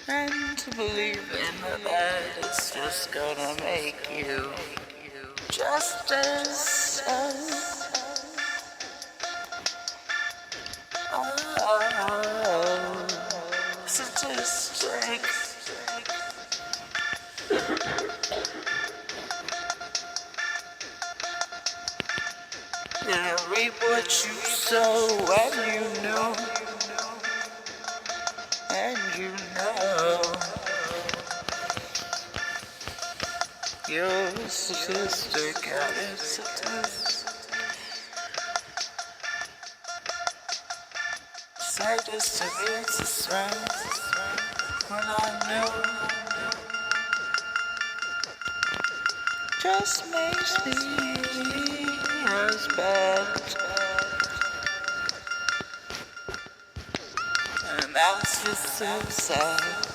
And to believe in that it's just gonna make you just as sadistic. Yeah, reap what you sow, and you know, you're a statistic, and it's a test. Sadist to me, it's a strength. When I know, just makes me as bad. And that's just so sad.